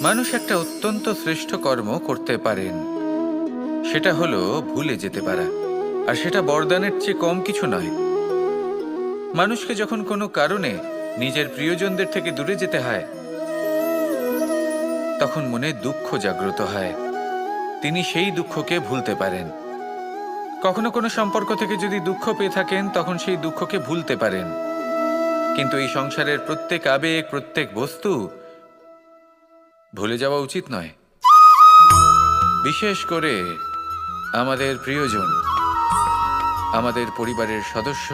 মানুষ একটা অত্যন্ত শ্রেষ্ঠ কর্ম করতে পারেন, সেটা হলো ভুলে যেতে পারা। আর সেটা বরদানের চেয়ে কম কিছু নয়। মানুষকে যখন কোনো কারণে নিজের প্রিয়জনদের থেকে দূরে যেতে হয়, তখন মনে দুঃখ জাগ্রত হয়। তিনি সেই দুঃখকে ভুলতে পারেন। কখনো কোনো সম্পর্ক থেকে যদি দুঃখ পেয়ে থাকেন, তখন সেই দুঃখকে ভুলতে পারেন। কিন্তু এই সংসারের প্রত্যেক আবেগ, প্রত্যেক বস্তু ভুলে যাওয়া উচিত নয়। বিশেষ করে আমাদের প্রিয়জন, আমাদের পরিবারের সদস্য।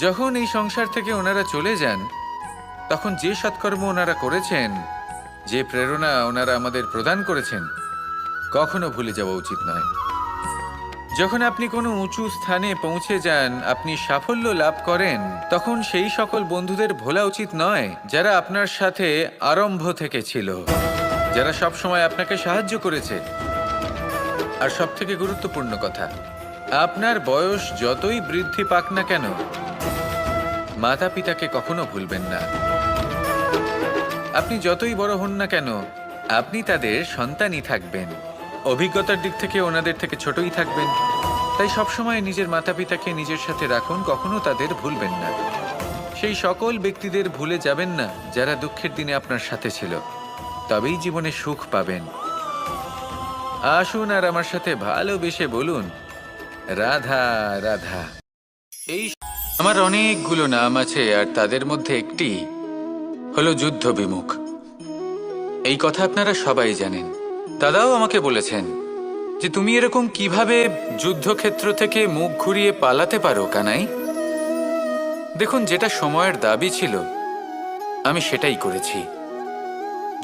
যখন এই সংসার থেকে ওনারা চলে যান, তখন যে সৎকর্ম ওনারা করেছেন, যে প্রেরণা ওনারা আমাদের প্রদান করেছেন, কখনো ভুলে যাওয়া উচিত নয়। যখন আপনি কোনো উঁচু স্থানে পৌঁছে যান, আপনি সাফল্য লাভ করেন, তখন সেই সকল বন্ধুদের ভোলা উচিত নয় যারা আপনার সাথে আরম্ভ থেকে ছিল, যারা সব সময় আপনাকে সাহায্য করেছে। আর সবথেকে গুরুত্বপূর্ণ কথা, আপনার বয়স যতই বৃদ্ধি পাক না কেন, মাতা পিতাকে কখনো ভুলবেন না। আপনি যতই বড় হন না কেন, আপনি তাদের সন্তানই থাকবেন। অভিজ্ঞতার দিক থেকে ওনাদের থেকে ছোটই থাকবেন। তাই সবসময় নিজের মাতা পিতাকে নিজের সাথে রাখুন, কখনো তাদের ভুলবেন না। সেই সকল ব্যক্তিদের ভুলে যাবেন না যারা দুঃখের দিনে আপনার সাথে ছিল, তবেই জীবনে সুখ পাবেন। আসুন আর আমার সাথে ভালোবেসে বলুন, রাধা রাধা। এই আমার অনেকগুলো নাম আছে, আর তাদের মধ্যে একটি হলো যুদ্ধ বিমুখ। এই কথা আপনারা সবাই জানেন। দাদাও আমাকে বলেছেন যে তুমি এরকম কিভাবে যুদ্ধক্ষেত্র থেকে মুখ ঘুরিয়ে পালাতে পারো কানাই। দেখুন, যেটা সময়ের দাবি ছিল আমি সেটাই করেছি।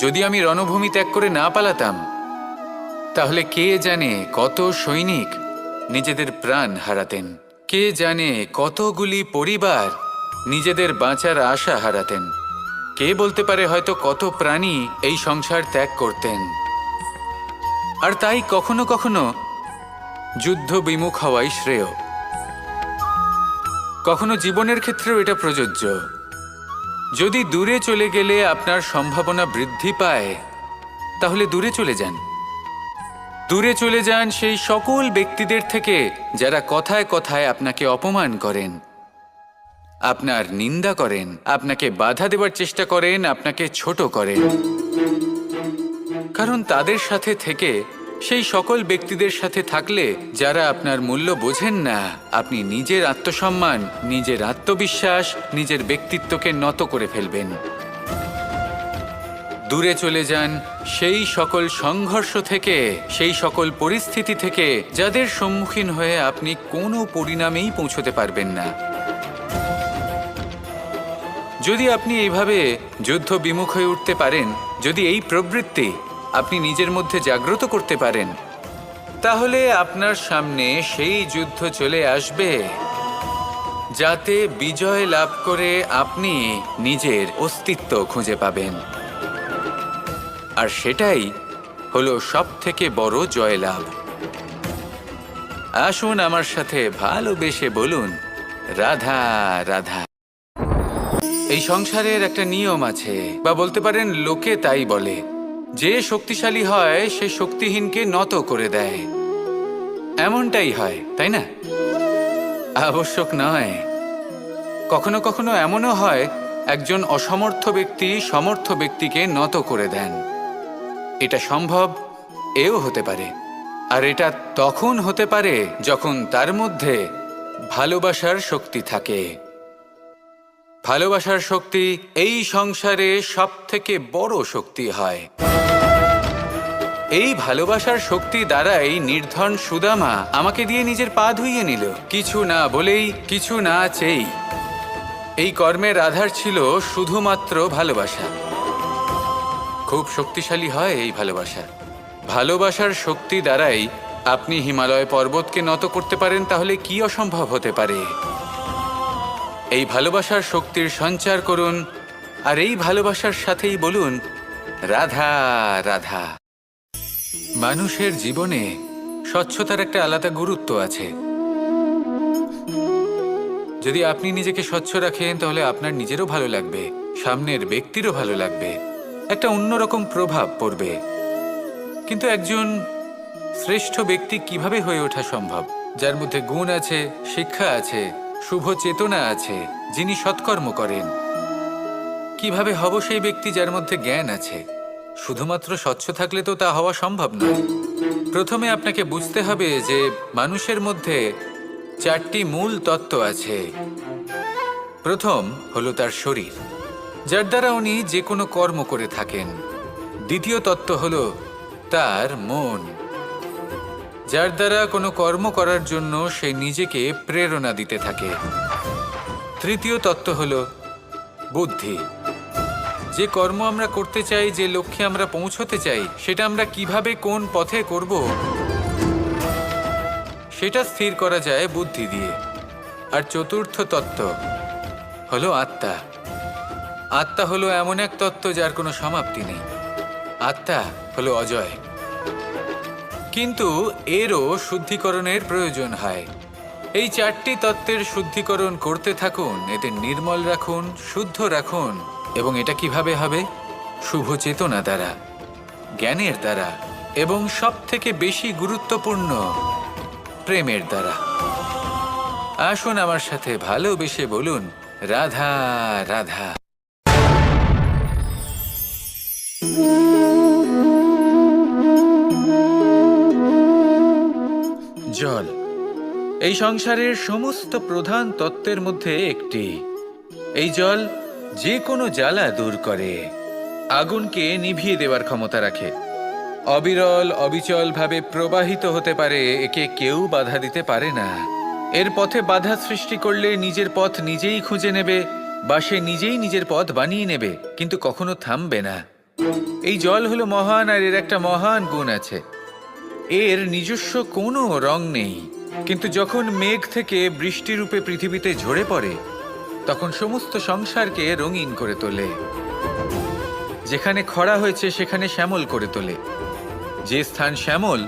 যদি আমি রণভূমি ত্যাগ করে না পালাতাম, তাহলে কে জানে কত সৈনিক নিজেদের প্রাণ হারাতেন, কে জানে কতগুলি পরিবার নিজেদের বাঁচার আশা হারাতেন, কে বলতে পারে হয়তো কত প্রাণী এই সংসার ত্যাগ করতেন। আর তাই কখনো কখনো যুদ্ধ বিমুখ হওয়াই শ্রেয়। কখনো জীবনের ক্ষেত্রেও এটা প্রযোজ্য। যদি দূরে চলে গেলে আপনার সম্ভাবনা বৃদ্ধি পায়, তাহলে দূরে চলে যান। দূরে চলে যান সেই সকল ব্যক্তিদের থেকে যারা কথায় কথায় আপনাকে অপমান করেন, আপনার নিন্দা করেন, আপনাকে বাধা দেওয়ার চেষ্টা করেন, আপনাকে ছোট করেন। কারণ তাদের সাথে থেকে, সেই সকল ব্যক্তিদের সাথে থাকলে যারা আপনার মূল্য বোঝেন না, আপনি নিজের আত্মসম্মান, নিজের আত্মবিশ্বাস, নিজের ব্যক্তিত্বকে নত করে ফেলবেন। দূরে চলে যান সেই সকল সংঘর্ষ থেকে, সেই সকল পরিস্থিতি থেকে যাদের সম্মুখীন হয়ে আপনি কোনো পরিণামেই পৌঁছতে পারবেন না। যদি আপনি এইভাবে যুদ্ধ বিমুখ হয়ে উঠতে পারেন, যদি এই প্রবৃত্তি আপনি নিজের মধ্যে জাগ্রত করতে পারেন, তাহলে আপনার সামনে সেই যুদ্ধ চলে আসবে যাতে বিজয় লাভ করে আপনি নিজের অস্তিত্ব খুঁজে পাবেন। আর সেটাই হলো সবথেকে বড় জয়লাভ। আসুন আমার সাথে ভালোবেসে বলুন, রাধা রাধা। এই সংসারের একটা নিয়ম আছে, বা বলতে পারেন লোকে তাই বলে, যে শক্তিশালী হয় সে শক্তিহীনকে নত করে দেয়। এমনটাই হয়, তাই না? আবশ্যক নয়। কখনো কখনো এমনও হয় একজন অসমর্থ ব্যক্তি সমর্থ ব্যক্তিকে নত করে দেন। এটা সম্ভব, এও হতে পারে। আর এটা তখন হতে পারে যখন তার মধ্যে ভালোবাসার শক্তি থাকে। ভালোবাসার শক্তি এই সংসারে সবথেকে বড় শক্তি হয়। এই ভালোবাসার শক্তি দ্বারাই নির্ধন সুদামা আমাকে দিয়ে নিজের পা ধুইয়ে নিল, কিছু না বলেই, কিছু না চেয়েই। এই কর্মের আধার ছিল শুধুমাত্র ভালোবাসা। খুব শক্তিশালী হয় এই ভালোবাসা। ভালোবাসার শক্তি দ্বারাই আপনি হিমালয় পর্বতকে নত করতে পারেন, তাহলে কি অসম্ভব হতে পারে? এই ভালোবাসার শক্তির সঞ্চার করুন, আর এই ভালোবাসার সাথেই বলুন, রাধা রাধা। মানুষের জীবনে স্বচ্ছতার একটা আলাদা গুরুত্ব আছে। যদি আপনি নিজেকে স্বচ্ছ রাখেন, তাহলে আপনার নিজেরও ভালো লাগবে, সামনের ব্যক্তিরও ভালো লাগবে। একটা অন্যরকম প্রভাব পড়বে। কিন্তু একজন শ্রেষ্ঠ ব্যক্তি কিভাবে হয়ে ওঠা সম্ভব, যার মধ্যে গুণ আছে, শিক্ষা আছে, শুভ চেতনা আছে, যিনি সৎকর্ম করেন? কিভাবে হব সেই ব্যক্তি যার মধ্যে জ্ঞান আছে? শুধুমাত্র স্বচ্ছ থাকলে তো তা হওয়া সম্ভব নয়। প্রথমে আপনাকে বুঝতে হবে যে মানুষের মধ্যে 4টি মূল তত্ত্ব আছে। প্রথম হলো তার শরীর, যার দ্বারা উনি যে কোনো কর্ম করে থাকেন। দ্বিতীয় তত্ত্ব হলো তার মন, যার দ্বারা কোনো কর্ম করার জন্য সে নিজেকে প্রেরণা দিতে থাকে। তৃতীয় তত্ত্ব হলো বুদ্ধি, যে কর্ম আমরা করতে চাই, যে লক্ষ্যে আমরা পৌঁছতে চাই, সেটা আমরা কিভাবে কোন পথে করব সেটা স্থির করা যায় বুদ্ধি দিয়ে। আর চতুর্থ তত্ত্ব হলো আত্মা। আত্মা হলো এমন এক তত্ত্ব যার কোনো সমাপ্তি নেই। আত্মা হলো অজয়। কিন্তু এরও শুদ্ধিকরণের প্রয়োজন হয়। এই 4টি তত্ত্বের শুদ্ধিকরণ করতে থাকুন, এদের নির্মল রাখুন, শুদ্ধ রাখুন। এবং এটা কিভাবে হবে? শুভ চেতনা দ্বারা, জ্ঞানের দ্বারা, এবং সবথেকে বেশি গুরুত্বপূর্ণ প্রেমের দ্বারা। আসুন আমার সাথে ভালোবেসে বলুন, রাধা রাধা। জল এই সংসারের সমস্ত প্রধান তত্ত্বের মধ্যে একটি। এই জল যে কোনো জ্বালা দূর করে, আগুনকে নিভিয়ে দেওয়ার ক্ষমতা রাখে, অবিরল অবিচলভাবে প্রবাহিত হতে পারে, একে কেউ বাধা দিতে পারে না। এর পথে বাধা সৃষ্টি করলে নিজের পথ নিজেই খুঁজে নেবে, বা সে নিজেই নিজের পথ বানিয়ে নেবে, কিন্তু কখনো থামবে না। এই জল হলো মহান, আর এর একটা মহান গুণ আছে, এর নিজস্ব কোনো রং নেই। কিন্তু যখন মেঘ থেকে বৃষ্টিরূপে পৃথিবীতে ঝরে পড়ে, তখন সমস্ত সংসারকে রঙিন করে তোলে। যেখানে খরা হয়েছে সেখানে শ্যামল করে তোলে, যে স্থান শ্যামল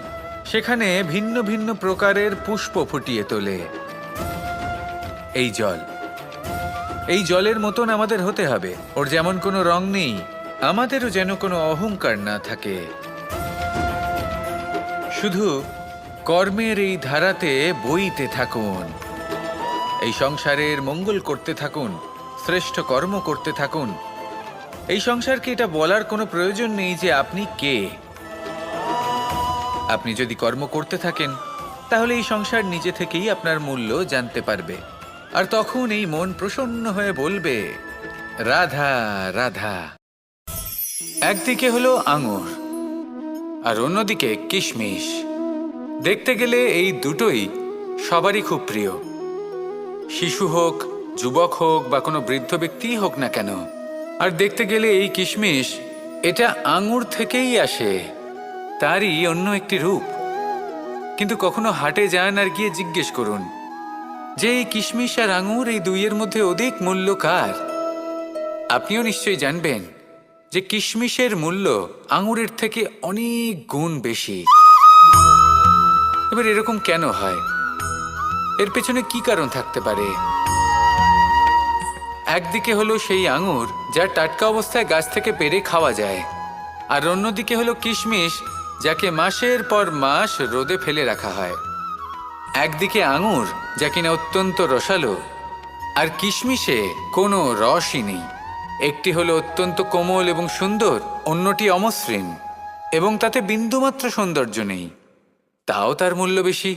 সেখানে ভিন্ন ভিন্ন প্রকারের পুষ্প ফুটিয়ে তোলে। এই জল, এই জলের মতন আমাদের হতে হবে। ওর যেমন কোনো রং নেই, আমাদেরও যেন কোনো অহংকার না থাকে। শুধু কর্মের এই ধারাতে বইতে থাকুন, এই সংসারের মঙ্গল করতে থাকুন, শ্রেষ্ঠ কর্ম করতে থাকুন। এই সংসারকে এটা বলার কোনো প্রয়োজন নেই যে আপনি কে। আপনি যদি কর্ম করতে থাকেন, তাহলে এই সংসার নিজে থেকেই আপনার মূল্য জানতে পারবে। আর তখন এই মন প্রসন্ন হয়ে বলবে, রাধা রাধা। একদিকে হলো আঙুর, আর অন্যদিকে কিশমিশ। দেখতে গেলে এই দুটোই সবারই খুব প্রিয়। শিশু হোক, যুবক হোক, বা কোনো বৃদ্ধ ব্যক্তিই হোক না কেন। আর দেখতে গেলে এই কিশমিশ, এটা আঙুর থেকেই আসে, তারই অন্য একটি রূপ। কিন্তু কখনো হাটে যান আর গিয়ে জিজ্ঞেস করুন যে এই কিশমিশ আর আঙুর, এই দুইয়ের মধ্যে অধিক মূল্য কার? আপনিও নিশ্চয়ই জানবেন যে কিশমিশের মূল্য আঙুরের থেকে অনেক গুণ বেশি। এবার এরকম কেন হয়? এর পেছনে কি কারণ থাকতে পারে? একদিকে হলো সেই আঙুর যা টাটকা অবস্থায় গাছ থেকে পেড়ে খাওয়া যায়, আর অন্যদিকে হলো কিশমিশ যাকে মাসের পর মাস রোদে ফেলে রাখা হয়। একদিকে আঙুর যা কিনা অত্যন্ত রসালো, আর কিশমিশে কোনো রসই নেই। একটি হলো অত্যন্ত কোমল এবং সুন্দর, অন্যটি অমসৃণ এবং তাতে বিন্দুমাত্র সৌন্দর্য নেই, তাও তার মূল্য বেশি।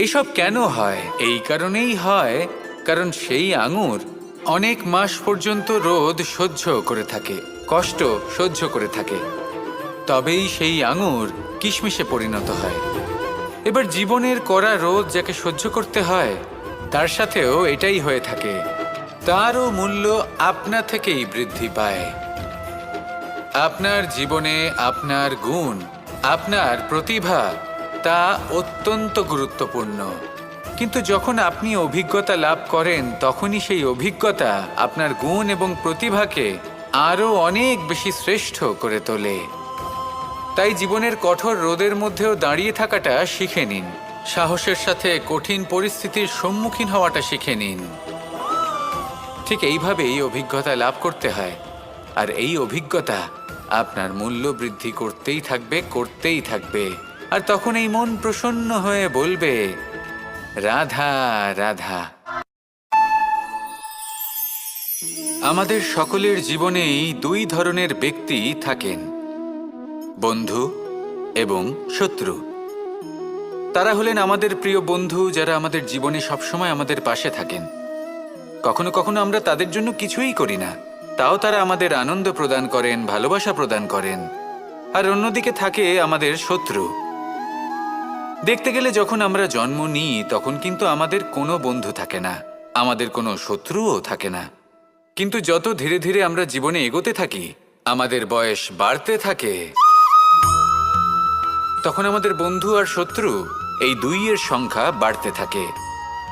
এইসব কেন হয়? এই কারণেই হয় কারণ সেই আঙুর অনেক মাস পর্যন্ত রোদ সহ্য করে থাকে, কষ্ট সহ্য করে থাকে, তবেই সেই আঙুর কিশমিশে পরিণত হয়। এবার জীবনের কড়া রোদ যাকে সহ্য করতে হয়, তার সাথেও এটাই হয়ে থাকে, তারও মূল্য আপনা থেকেই বৃদ্ধি পায়। আপনার জীবনে আপনার গুণ, আপনার প্রতিভা, তা অত্যন্ত গুরুত্বপূর্ণ। কিন্তু যখন আপনি অভিজ্ঞতা লাভ করেন, তখনই সেই অভিজ্ঞতা আপনার গুণ এবং প্রতিভাকে আরও অনেক বেশি শ্রেষ্ঠ করে তোলে। তাই জীবনের কঠোর রোদের মধ্যেও দাঁড়িয়ে থাকাটা শিখে নিন, সাহসের সাথে কঠিন পরিস্থিতির সম্মুখীন হওয়াটা শিখে নিন। ঠিক এইভাবেই অভিজ্ঞতা লাভ করতে হয়। আর এই অভিজ্ঞতা আপনার মূল্য বৃদ্ধি করতেই থাকবে। আর তখন এই মন প্রসন্ন হয়ে বলবে, রাধা রাধা। আমাদের সকলের জীবনেই দুই ধরনের ব্যক্তি থাকেন, বন্ধু এবং শত্রু। তারা হলেন আমাদের প্রিয় বন্ধু, যারা আমাদের জীবনে সবসময় আমাদের পাশে থাকেন। কখনো কখনো আমরা তাদের জন্য কিছুই করি না, তাও তারা আমাদের আনন্দ প্রদান করেন, ভালোবাসা প্রদান করেন। আর অন্যদিকে থাকে আমাদের শত্রু। দেখতে গেলে যখন আমরা জন্ম নিই তখন কিন্তু আমাদের কোনো বন্ধু থাকে না, আমাদের কোনো শত্রুও থাকে না। কিন্তু যত ধীরে ধীরে আমরা জীবনে এগোতে থাকি, আমাদের বয়স বাড়তে থাকে, তখন আমাদের বন্ধু আর শত্রু এই দুইয়ের সংখ্যা বাড়তে থাকে।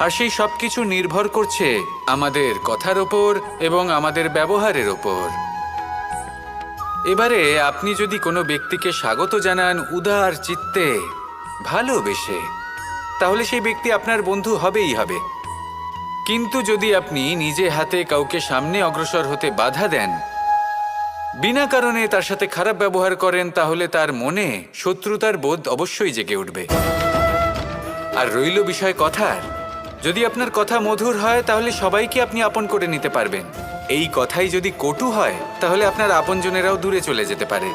আর সেই সব কিছু নির্ভর করছে আমাদের কথার ওপর এবং আমাদের ব্যবহারের ওপর। এবারে আপনি যদি কোনো ব্যক্তিকে স্বাগত জানান উদার চিত্তে, ভালোবেসে, তাহলে সেই ব্যক্তি আপনার বন্ধু হবেই হবে। কিন্তু যদি আপনি নিজে হাতে কাউকে সামনে অগ্রসর হতে বাধা দেন, বিনা কারণে তার সাথে খারাপ ব্যবহার করেন, তাহলে তার মনে শত্রুতার বোধ অবশ্যই জেগে উঠবে। আর রইল বিষয় কথার, যদি আপনার কথা মধুর হয় তাহলে সবাইকে আপনি আপন করে নিতে পারবেন। এই কথাই যদি কটু হয় তাহলে আপনার আপনজনেরাও দূরে চলে যেতে পারে।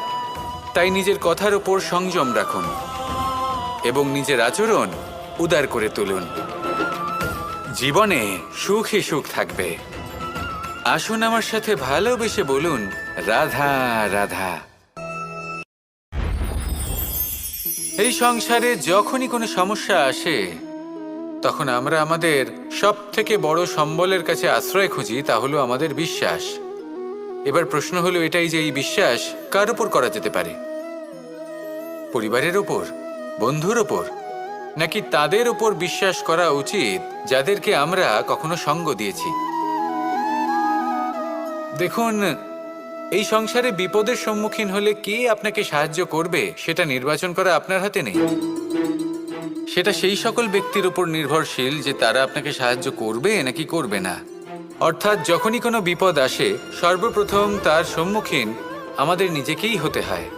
তাই নিজের কথার ওপর সংযম রাখুন এবং নিজের আচরণ উদার করে তুলুন। জীবনে সুখই সুখ থাকবে। আসুন আমার সাথে ভালোবেসে বলুন, রাধা রাধা। এই সংসারে যখনই কোনো সমস্যা আসে তখন আমরা আমাদের সব থেকে বড় সম্বলের কাছে আশ্রয় খুঁজি, তা হলো আমাদের বিশ্বাস। এবার প্রশ্ন হলো এটাই যে এই বিশ্বাস কার উপর করা যেতে পারে? পরিবারের ওপর, বন্ধুর ওপর, নাকি তাদের ওপর বিশ্বাস করা উচিত যাদেরকে আমরা কখনো সঙ্গ দিয়েছি? দেখুন, এই সংসারে বিপদের সম্মুখীন হলে কে আপনাকে সাহায্য করবে সেটা নির্বাচন করা আপনার হাতে নেই। সেটা সেই সকল ব্যক্তির উপর নির্ভরশীল যে তারা আপনাকে সাহায্য করবে নাকি করবে না। অর্থাৎ যখনই কোনো বিপদ আসে সর্বপ্রথম তার সম্মুখীন আমাদের নিজেকেই হতে হয়।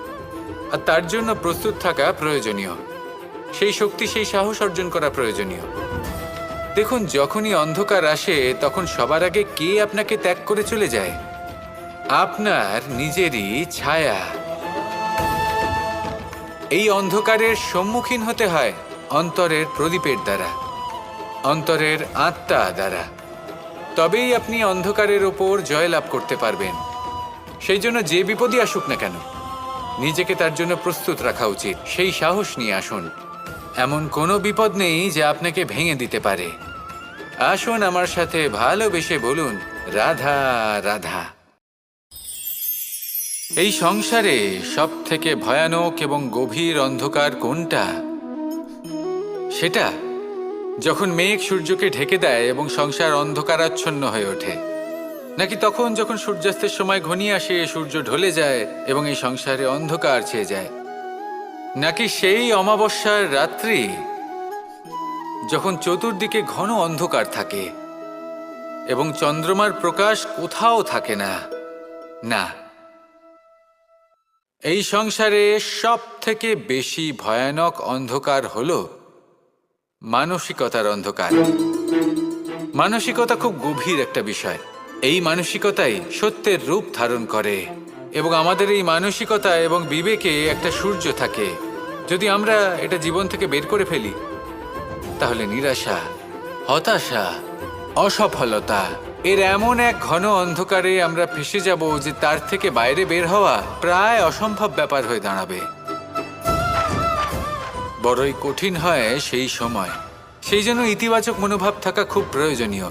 আর তার জন্য প্রস্তুত থাকা প্রয়োজনীয়, সেই শক্তি, সেই সাহস অর্জন করা প্রয়োজনীয়। দেখুন, যখনই অন্ধকার আসে তখন সবার আগে কে আপনাকে ত্যাগ করে চলে যায়? আপনার নিজেরই ছায়া। এই অন্ধকারের সম্মুখীন হতে হয় অন্তরের প্রদীপের দ্বারা, অন্তরের আত্মা দ্বারা। তবেই আপনি অন্ধকারের ওপর জয়লাভ করতে পারবেন। সেই জন্য যে বিপদই আসুক না কেন নিজেকে তার জন্য প্রস্তুত রাখা উচিত। সেই সাহস নিয়ে আসুন। এমন কোনো বিপদ নেই যা আপনাকে ভেঙে দিতে পারে। আসুন আমার সাথে ভালোবেসে বলুন, রাধা রাধা। এই সংসারে সব থেকে ভয়ানক এবং গভীর অন্ধকার কোনটা? সেটা যখন মেঘ সূর্যকে ঢেকে দেয় এবং সংসার অন্ধকারাচ্ছন্ন হয়ে ওঠে, নাকি তখন যখন সূর্যাস্তের সময় ঘনিয়ে আসে, সূর্য ঢলে যায় এবং এই সংসারে অন্ধকার ছেয়ে যায়, নাকি সেই অমাবস্যার রাত্রি যখন চতুর্দিকে ঘন অন্ধকার থাকে এবং চন্দ্রমার প্রকাশ কোথাও থাকে না? না, এই সংসারে সব থেকে বেশি ভয়ানক অন্ধকার হলো মানসিকতার অন্ধকার। মানসিকতা খুব গভীর একটা বিষয়। এই মানসিকতাই সত্যের রূপ ধারণ করে এবং আমাদের এই মানসিকতা এবং বিবেকে একটা সূর্য থাকে। যদি আমরা এটা জীবন থেকে বের করে ফেলি তাহলে নিরাশা, হতাশা, অসফলতা এর এমন এক ঘন অন্ধকারে আমরা ফেসে যাব যে তার থেকে বাইরে বের হওয়া প্রায় অসম্ভব ব্যাপার হয়ে দাঁড়াবে। বড়ই কঠিন হয় সেই সময়। সেই জন্য ইতিবাচক মনোভাব থাকা খুব প্রয়োজনীয়।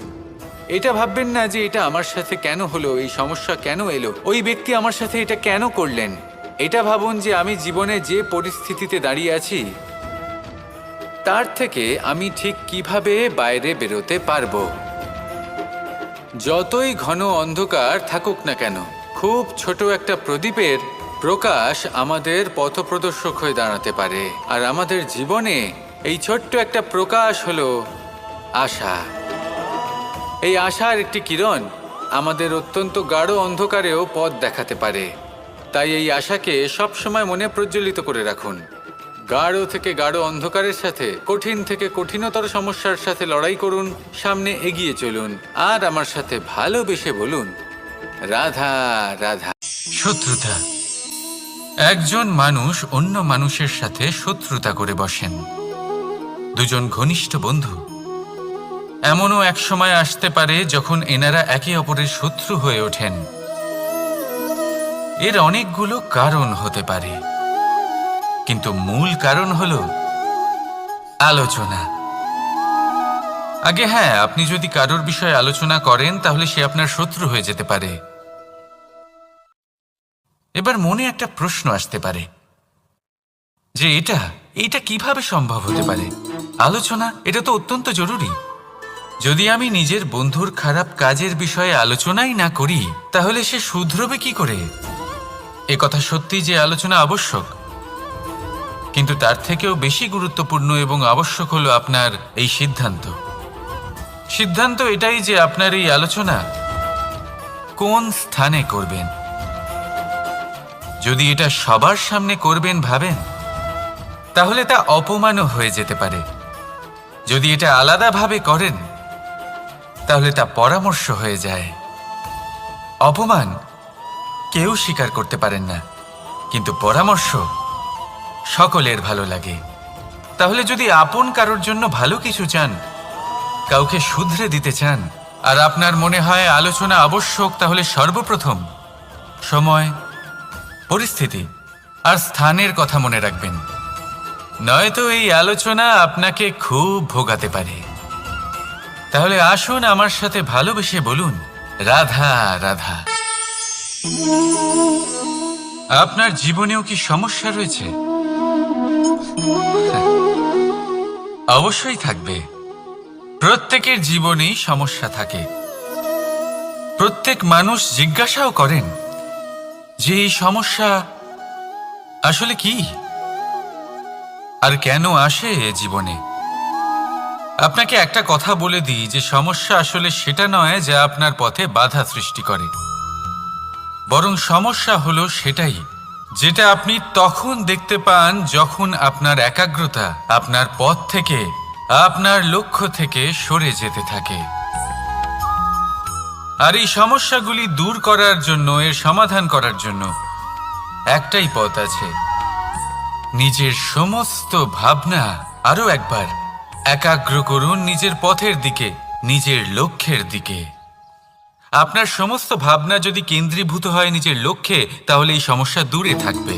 এটা ভাববেন না যে এটা আমার সাথে কেন হলো, এই সমস্যা কেন এলো, ওই ব্যক্তি আমার সাথে এটা কেন করলেন। এটা ভাবুন যে আমি জীবনে যে পরিস্থিতিতে দাঁড়িয়ে আছি তার থেকে আমি ঠিক কিভাবে বাইরে বেরোতে পারবো। যতই ঘন অন্ধকার থাকুক না কেন, খুব ছোট একটা প্রদীপের প্রকাশ আমাদের পথপ্রদর্শক হয়ে দাঁড়াতে পারে। আর আমাদের জীবনে এই ছোট্ট একটা প্রকাশ হলো আশা। এই আশার একটি কিরণ আমাদের অত্যন্ত গাঢ় অন্ধকারেও পথ দেখাতে পারে। তাই এই আশাকে সবসময় মনে প্রজ্বলিত করে রাখুন। গাঢ় থেকে গাঢ় অন্ধকারের সাথে, কঠিন থেকে কঠিনতর সমস্যার সাথে লড়াই করুন, সামনে এগিয়ে চলুন, আর আমার সাথে ভালোবেসে বলুন, রাধা রাধা। শত্রুতা। একজন মানুষ অন্য মানুষের সাথে শত্রুতা করে বসেন। দুজন ঘনিষ্ঠ বন্ধু, এমনও এক সময় আসতে পারে যখন এনারা একে অপরের শত্রু হয়ে ওঠেন। এর অনেকগুলো কারণ হতে পারে, কিন্তু মূল কারণ হলো আলোচনা। আগে হ্যাঁ, আপনি যদি কারোর বিষয়ে আলোচনা করেন তাহলে সে আপনার শত্রু হয়ে যেতে পারে। এবার মনে একটা প্রশ্ন আসতে পারে যে এটা কিভাবে সম্ভব হতে পারে? আলোচনা, এটা তো অত্যন্ত জরুরি। যদি আমি নিজের বন্ধুর খারাপ কাজের বিষয়ে আলোচনাই না করি তাহলে সে শুধরবে কি করে? এ কথা সত্যি যে আলোচনা আবশ্যক, কিন্তু তার থেকেও বেশি গুরুত্বপূর্ণ এবং আবশ্যক হলো আপনার এই সিদ্ধান্ত। সিদ্ধান্ত এটাই যে আপনার এই আলোচনা কোন স্থানে করবেন। যদি এটা সবার সামনে করবেন ভাবেন, তাহলে তা অপমানও হয়ে যেতে পারে। যদি এটা আলাদাভাবে করেন তাহলে তা পরামর্শ হয়ে যায়। অপমান কেউ স্বীকার করতে পারেন না, কিন্তু পরামর্শ সকলের ভালো লাগে। তাহলে যদি আপন কারোর জন্য ভালো কিছু চান, কাউকে শুধরে দিতে চান, আর আপনার মনে হয় আলোচনা আবশ্যক, তাহলে সর্বপ্রথম সময়, পরিস্থিতি আর স্থানের কথা মনে রাখবেন। নয়তো এই আলোচনা আপনাকে খুব ভোগাতে পারে। তাহলে আসুন আমার সাথে ভালোবেসে বলুন, রাধা রাধা। আপনার জীবনেও কি সমস্যা রয়েছে? অবশ্যই থাকবে। প্রত্যেকের জীবনেই সমস্যা থাকে। প্রত্যেক মানুষ জিজ্ঞাসাও করেন যে এই সমস্যা আসলে কি আর কেন আসে এ জীবনে। আপনাকে একটা কথা বলে দিই যে সমস্যা আসলে সেটা নয় যা আপনার পথে বাধা সৃষ্টি করে, বরং সমস্যা হলো সেটাই যেটা আপনি তখন দেখতে পান যখন আপনার একাগ্রতা আপনার পথ থেকে, আপনার লক্ষ্য থেকে সরে যেতে থাকে। আর এই সমস্যাগুলি দূর করার জন্য, এর সমাধান করার জন্য একটাই পথ আছে। নিজের সমস্ত ভাবনা আরো একবার একাগ্র করুন নিজের পথের দিকে, নিজের লক্ষ্যের দিকে। আপনার সমস্ত ভাবনা যদি কেন্দ্রীভূত হয় নিজের লক্ষ্যে, তাহলে এই সমস্যা দূরে থাকবে।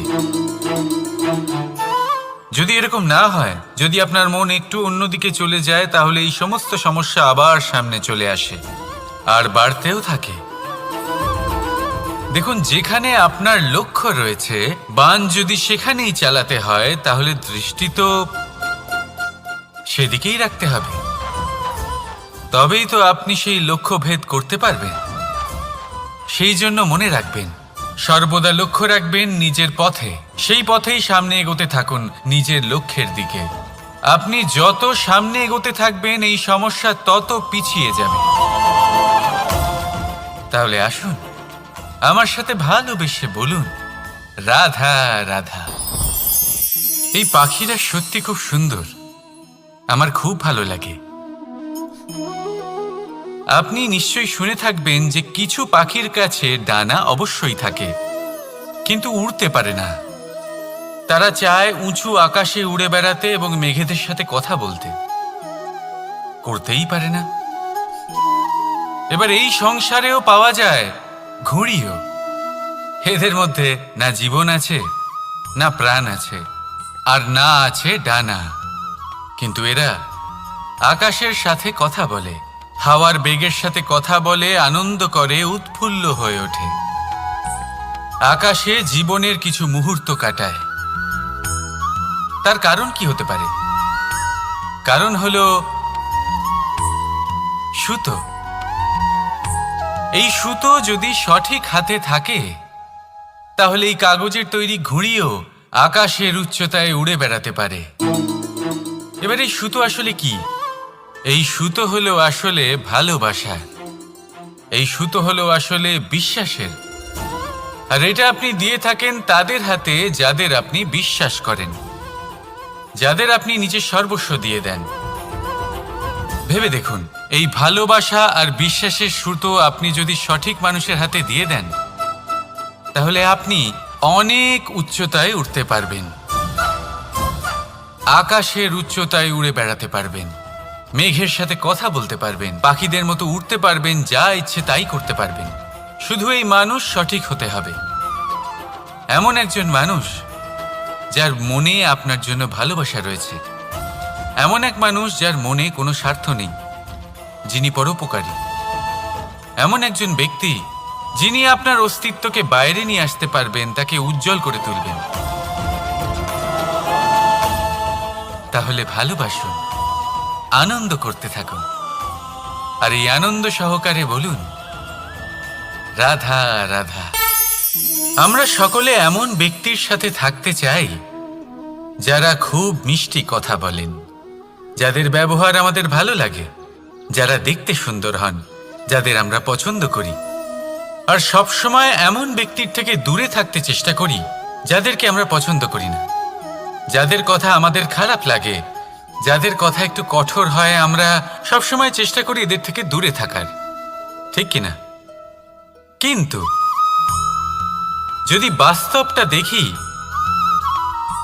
যদি এরকম না হয়, যদি আপনার মন একটু অন্যদিকে চলে যায়, তাহলে এই সমস্ত সমস্যা আবার সামনে চলে আসে আর বাড়তেও থাকে। দেখুন, যেখানে আপনার লক্ষ্য রয়েছে, বাণ যদি সেখানেই চালাতে হয়, তাহলে দৃষ্টি তো সেদিকেই রাখতে হবে। তবেই তো আপনি সেই লক্ষ্য ভেদ করতে পারবেন। সেই জন্য মনে রাখবেন, সর্বদা লক্ষ্য রাখবেন নিজের পথে, সেই পথেই সামনে এগোতে থাকুন নিজের লক্ষ্যের দিকে। আপনি যত সামনে এগোতে থাকবেন এই সমস্যা তত পিছিয়ে যাবে। তাহলে আসুন আমার সাথে ভালোবেসে বলুন, রাধা রাধা। এই পাখিরা সত্যি খুব সুন্দর, আমার খুব ভালো লাগে। আপনি নিশ্চয়ই শুনে থাকবেন যে কিছু পাখির কাছে ডানা অবশ্যই থাকে, কিন্তু উড়তে পারে না। তারা চায় উঁচু আকাশে উড়ে বেড়াতে এবং মেঘেদের সাথে কথা বলতে, করতেই পারে না। এবার এই সংসারেও পাওয়া যায় ঘুড়িও। এদের মধ্যে না জীবন আছে, না প্রাণ আছে, আর না আছে ডানা, কিন্তু এরা আকাশের সাথে কথা বলে, হাওয়ার বেগের সাথে কথা বলে, আনন্দ করে, উৎফুল্ল হয়ে ওঠে। আকাশে জীবনের কিছু মুহূর্ত কাটায়। তার কারণ কি হতে পারে? কারণ হলো সুতো। এই সুতো যদি সঠিক হাতে থাকে, তাহলে এই কাগজের তৈরি ঘুড়িও আকাশের উচ্চতায় উড়ে বেড়াতে পারে। এবার এই সুতো আসলে কি? এই সুতো হলো আসলে ভালোবাসা। এই সুতো হলো আসলে বিশ্বাসের, আর এটা আপনি দিয়ে থাকেন তাদের হাতে যাদের আপনি বিশ্বাস করেন, যাদের আপনি নিজের সর্বস্ব দিয়ে দেন। ভেবে দেখুন, এই ভালোবাসা আর বিশ্বাসের সুতো আপনি যদি সঠিক মানুষের হাতে দিয়ে দেন, তাহলে আপনি অনেক উচ্চতায় উঠতে পারবেন, আকাশের উচ্চতায় উড়ে বেড়াতে পারবেন, মেঘের সাথে কথা বলতে পারবেন, পাখিদের মতো উড়তে পারবেন, যা ইচ্ছে তাই করতে পারবেন। শুধু এই মানুষ সঠিক হতে হবে, এমন একজন মানুষ যার মনে আপনার জন্য ভালোবাসা রয়েছে, এমন এক মানুষ যার মনে কোনো স্বার্থ নেই, যিনি পরোপকারী, এমন একজন ব্যক্তি যিনি আপনার অস্তিত্বকে বাইরে নিয়ে আসতে পারবেন, তাকে উজ্জ্বল করে তুলবেন। তাহলে ভালোবাসুন, আনন্দ করতে থাকুন, আর এই আনন্দ সহকারে বলুন, রাধা রাধা। আমরা সকলে এমন ব্যক্তির সাথে থাকতে চাই যারা খুব মিষ্টি কথা বলেন, যাদের ব্যবহার আমাদের ভালো লাগে, যারা দেখতে সুন্দর হন, যাদের আমরা পছন্দ করি। আর সব সময় এমন ব্যক্তির থেকে দূরে থাকতে চেষ্টা করি যাদেরকে আমরা পছন্দ করি না, যাদের কথা আমাদের খারাপ লাগে, যাদের কথা একটু কঠোর হয়। আমরা সব সময় চেষ্টা করি এদের থেকে দূরে থাকার, ঠিক কিনা? কিন্তু যদি বাস্তবটা দেখি,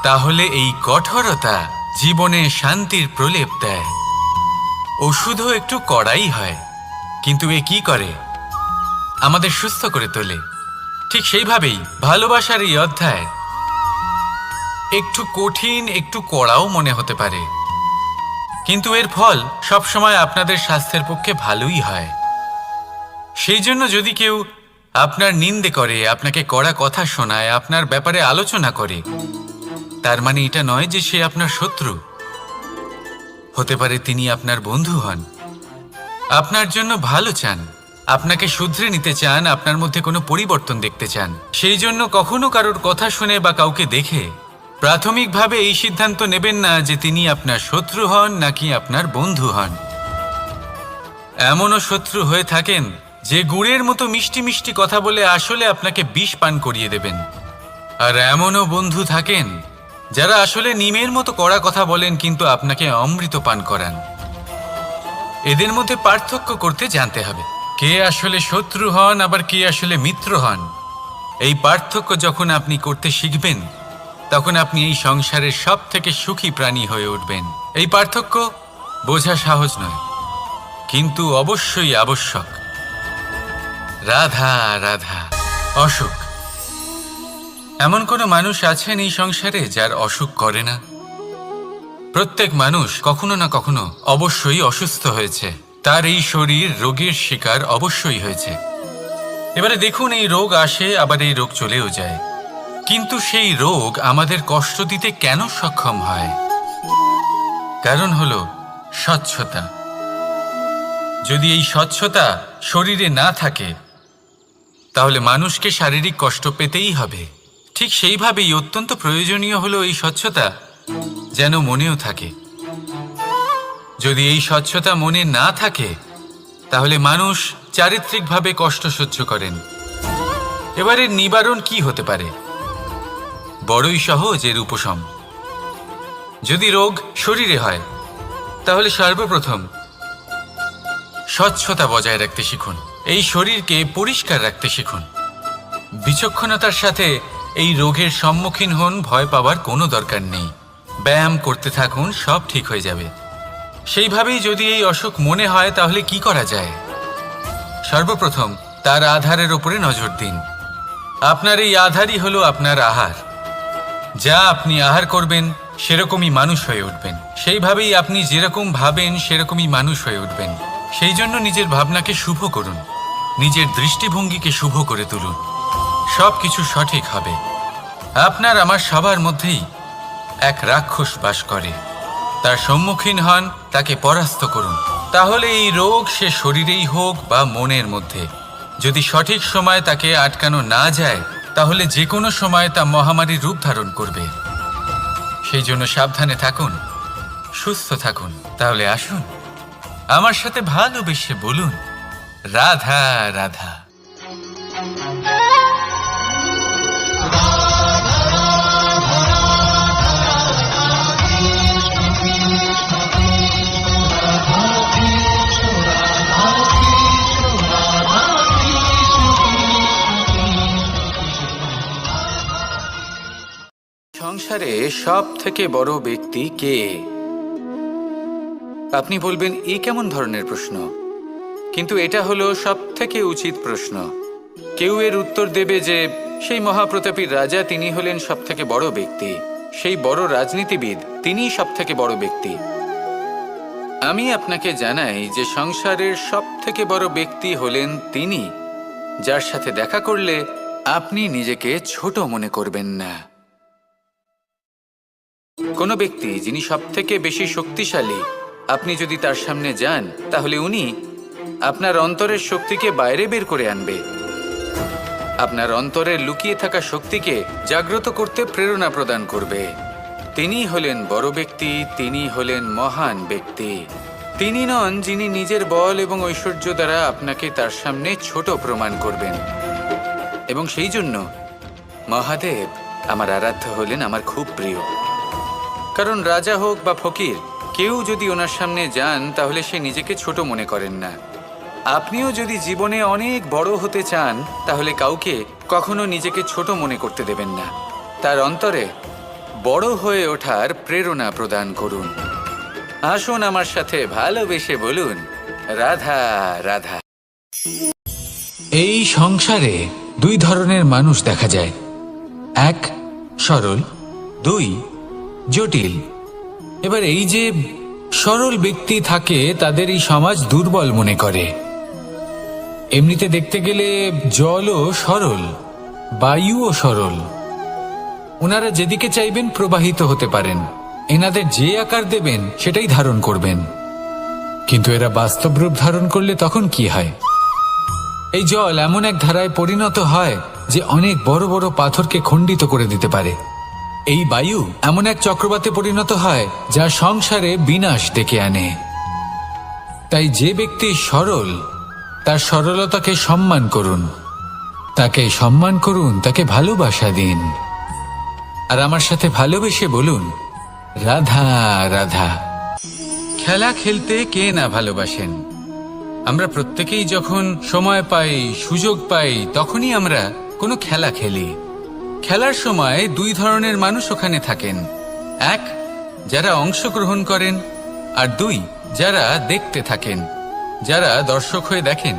তাহলে এই কঠোরতা জীবনে শান্তির প্রলেপ দেয়। ওষুধও একটু কড়াই হয়, কিন্তু এ কি করে? আমাদের সুস্থ করে তোলে। ঠিক সেইভাবেই ভালোবাসার এই অধ্যায় একটু কঠিন, একটু কড়াও মনে হতে পারে, কিন্তু এর ফল সবসময় আপনাদের স্বাস্থ্যের পক্ষে ভালোই হয়। সেই জন্য যদি কেউ আপনার নিন্দে করে, আপনাকে কড়া কথা শোনায়, আপনার ব্যাপারে আলোচনা করে, তার মানে এটা নয় যে সে আপনার শত্রু। হতে পারে তিনি আপনার বন্ধু হন, আপনার জন্য ভালো চান, আপনাকে শুধরে নিতে চান, আপনার মধ্যে কোনো পরিবর্তন দেখতে চান। সেই জন্য কখনো কারোর কথা শুনে বা কাউকে দেখে প্রাথমিকভাবে এই সিদ্ধান্ত নেবেন না যে তিনি আপনার শত্রু হন নাকি আপনার বন্ধু হন। এমনও শত্রু হয়ে থাকেন যে গুড়ের মতো মিষ্টি মিষ্টি কথা বলে আসলে আপনাকে বিষ পান করিয়ে দেবেন, আর এমনও বন্ধু থাকেন যারা আসলে নিমের মতো কড়া কথা বলেন কিন্তু আপনাকে অমৃত পান করান। এদের মধ্যে পার্থক্য করতে জানতে হবে, কে আসলে শত্রু হন আবার কে আসলে মিত্র হন। এই পার্থক্য যখন আপনি করতে শিখবেন, তখন আপনি এই সংসারের সব থেকে সুখী প্রাণী হয়ে উঠবেন। এই পার্থক্য বোঝা সহজ নয়, কিন্তু অবশ্যই আবশ্যক। রাধা রাধা। অসুখ। এমন কোনো মানুষ আছেন এই সংসারে যার অসুখ করে না? প্রত্যেক মানুষ কখনো না কখনো অবশ্যই অসুস্থ হয়েছে, তার এই শরীর রোগের শিকার অবশ্যই হয়েছে। এবারে দেখুন, এই রোগ আসে আবার এই রোগ চলেও যায়, কিন্তু সেই রোগ আমাদের কষ্ট দিতে কেন সক্ষম হয়? কারণ হলো স্বচ্ছতা। যদি এই স্বচ্ছতা শরীরে না থাকে, তাহলে মানুষকে শারীরিক কষ্ট পেতেই হবে। ঠিক সেইভাবেই অত্যন্ত প্রয়োজনীয় হলো এই স্বচ্ছতা যেন মনেও থাকে। যদি এই স্বচ্ছতা মনে না থাকে, তাহলে মানুষ চারিত্রিকভাবে কষ্ট সহ্য করেন। এবারে নিবারণ কি হতে পারে? বড়ই সহজ এর উপশম। যদি রোগ শরীরে হয়, তাহলে সর্বপ্রথম স্বচ্ছতা বজায় রাখতে শিখুন, এই শরীরকে পরিষ্কার রাখতে শিখুন। বিচক্ষণতার সাথে এই রোগের সম্মুখীন হন, ভয় পাওয়ার কোনো দরকার নেই। ব্যায়াম করতে থাকুন, সব ঠিক হয়ে যাবে। সেইভাবেই যদি এই অসুখ মনে হয়, তাহলে কি করা যায়? সর্বপ্রথম তার আধারের ওপরে নজর দিন। আপনার এই আধারই হলো আপনার আহার। যা আপনি আহার করবেন সেরকমই মানুষ হয়ে উঠবেন। সেইভাবেই আপনি যেরকম ভাবেন সেরকমই মানুষ হয়ে উঠবেন। সেই জন্য নিজের ভাবনাকে শুভ করুন, নিজের দৃষ্টিভঙ্গিকে শুভ করে তুলুন, সব কিছু সঠিক হবে। আপনার আমার সবার মধ্যেই এক রাক্ষস বাস করে, তার সম্মুখীন হন, তাকে পরাস্ত করুন। তাহলে এই রোগ সে শরীরেই হোক বা মনের মধ্যে, যদি সঠিক সময় তাকে আটকানো না যায়, তাহলে যে কোনো সময় তা মহামারীর রূপ ধারণ করবে। সেই জন্য সাবধানে থাকুন, সুস্থ থাকুন। তাহলে আসুন আমার সাথে ভালোবেসে বলুন, রাধা রাধা। সংসারে সব থেকে বড় ব্যক্তি কে? আপনি বলবেন এই কেমন ধরনের প্রশ্ন, কিন্তু এটা হলো সব থেকে উচিত প্রশ্ন। কেউ এর উত্তর দেবে যে সেই মহাপ্রতাপী রাজা, তিনি হলেন সব থেকে বড় ব্যক্তি, সেই বড় রাজনীতিবিদ, তিনিই সব থেকে বড় ব্যক্তি। আমি আপনাকে জানাই যে সংসারের সব থেকে বড় ব্যক্তি হলেন তিনি, যার সাথে দেখা করলে আপনি নিজেকে ছোট মনে করবেন না। কোনো ব্যক্তি যিনি সব থেকে বেশি শক্তিশালী, আপনি যদি তার সামনে যান তাহলে উনি আপনার অন্তরের শক্তিকে বাইরে বের করে আনবে, আপনার অন্তরের লুকিয়ে থাকা শক্তিকে জাগ্রত করতে প্রেরণা প্রদান করবে। তিনি হলেন বড় ব্যক্তি, তিনি হলেন মহান ব্যক্তি। তিনি নন যিনি নিজের বল এবং ঐশ্বর্য দ্বারা আপনাকে তার সামনে ছোট প্রমাণ করবেন। এবং সেই জন্য মহাদেব আমার আরাধ্য হলেন আমার খুব প্রিয়। কারণ রাজা হোক বা ফকির, কেউ যদি ওনার সামনে যান তাহলে সে নিজেকে ছোট মনে করেন না। আপনিও যদি জীবনে অনেক বড় হতে চান তাহলে কাউকে কখনো নিজেকে ছোট মনে করতে দেবেন না। তার অন্তরে বড় হয়ে ওঠার প্রেরণা প্রদান করুন। আসুন আমার সাথে ভালোবেসে বলুন, রাধা রাধা। এই সংসারে দুই ধরনের মানুষ দেখা যায়, এক সরল, দুই জটিল। এবার এই যে সরল ব্যক্তি থাকে তাদের এই সমাজ দুর্বল মনে করে। এমনিতে দেখতে গেলে জলও সরল, বায়ুও সরল, ওনারা যেদিকে চাইবেন প্রবাহিত হতে পারেন, এনাদের যে আকার দেবেন সেটাই ধারণ করবেন। কিন্তু এরা বাস্তব রূপ ধারণ করলে তখন কি হয়? এই জল এমন এক ধারায় পরিণত হয় যে অনেক বড় বড় পাথরকে খণ্ডিত করে দিতে পারে। এই বায়ু এমন এক চক্রবাতে পরিণত হয় যা সংসারে বিনাশ ডেকে আনে। তাই যে ব্যক্তি সরল, তার সরলতাকে সম্মান করুন, তাকে সম্মান করুন, তাকে ভালোবাসা দিন। আর আমার সাথে ভালোবেসে বলুন, রাধা রাধা। খেলা খেলতে কে না ভালোবাসেন? আমরা প্রত্যেকেই যখন সময় পাই, সুযোগ পাই, তখনই আমরা কোনো খেলা খেলি। খেলার সময় দুই ধরনের মানুষ ওখানে থাকেন, এক যারা অংশগ্রহণ করেন, আর দুই যারা দেখতে থাকেন, যারা দর্শক হয়ে দেখেন,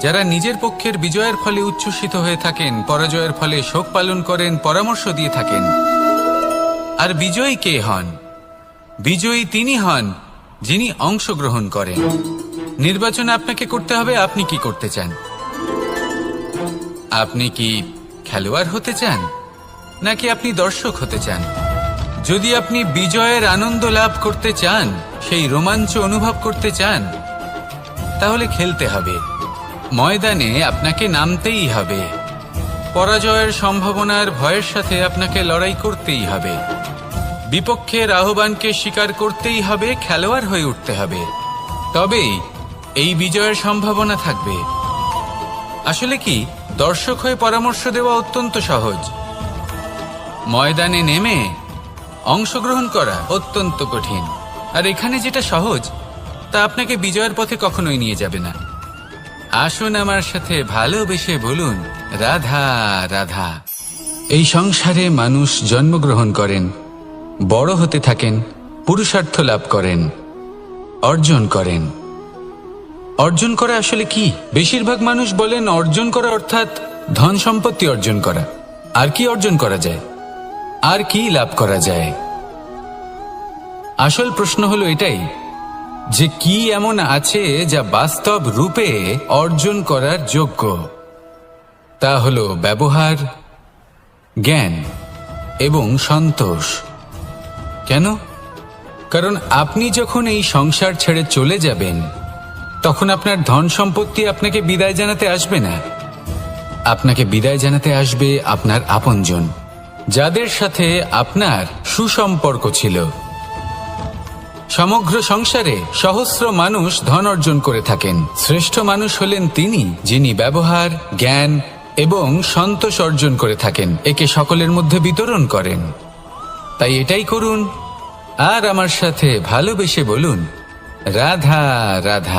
যারা নিজের পক্ষের বিজয়ের ফলে উচ্ছ্বসিত হয়ে থাকেন, পরাজয়ের ফলে শোক পালন করেন, পরামর্শ দিয়ে থাকেন। আর বিজয়ী কে হন? বিজয়ী তিনি হন যিনি অংশগ্রহণ করেন। নির্বাচন আপনাকে করতে হবে, আপনি কি করতে চান? আপনি কি খেলোয়াড় হতে চান, নাকি আপনি দর্শক হতে চান? যদি আপনি বিজয়ের আনন্দ লাভ করতে চান, সেই রোমাঞ্চ অনুভব করতে চান, তাহলে খেলতে হবে, ময়দানে আপনাকে নামতেই হবে। পরাজয়ের সম্ভাবনার ভয়ের সাথে আপনাকে লড়াই করতেই হবে, বিপক্ষের আহ্বানকে স্বীকার করতেই হবে, খেলোয়াড় হয়ে উঠতে হবে, তবেই এই বিজয়ের সম্ভাবনা থাকবে। আসলে কি, দর্শক হয়ে পরামর্শ দেওয়া অত্যন্ত সহজ, ময়দানে নেমে অংশগ্রহণ করা অত্যন্ত কঠিন। আর এখানে যেটা সহজ তা আপনাকে বিজয়ের পথে কখনোই নিয়ে যাবে না। আসুন আমার সাথে ভালোবেসে বলুন, রাধা রাধা। এই সংসারে মানুষ জন্মগ্রহণ করেন, বড় হতে থাকেন, পুরুষার্থ লাভ করেন, অর্জন করেন। অর্জন করা আসলে কি? বেশিরভাগ মানুষ বলেন অর্জন করা অর্থাৎ ধন সম্পত্তি অর্জন করা। আর কি অর্জন করা যায়? আর কি লাভ করা যায়? আসল প্রশ্ন হলো এটাই যে কি এমন আছে যা বাস্তব রূপে অর্জন করার যোগ্য। তা হলো ব্যবহার, জ্ঞান এবং সন্তোষ। কেন? কারণ আপনি যখন এই সংসার ছেড়ে চলে যাবেন তখন আপনার ধন সম্পত্তি আপনাকে বিদায় জানাতে আসবে না। আপনাকে বিদায় জানাতে আসবে আপনার আপনজন, যাদের সাথে আপনার সুসম্পর্ক ছিল। সমগ্র সংসারে সহস্র মানুষ ধন অর্জন করে থাকেন। শ্রেষ্ঠ মানুষ হলেন তিনি, যিনি ব্যবহার, জ্ঞান এবং সন্তোষ অর্জন করে থাকেন, একে সকলের মধ্যে বিতরণ করেন। তাই এটাই করুন আর আমার সাথে ভালোবেসে বলুন, রাধা রাধা।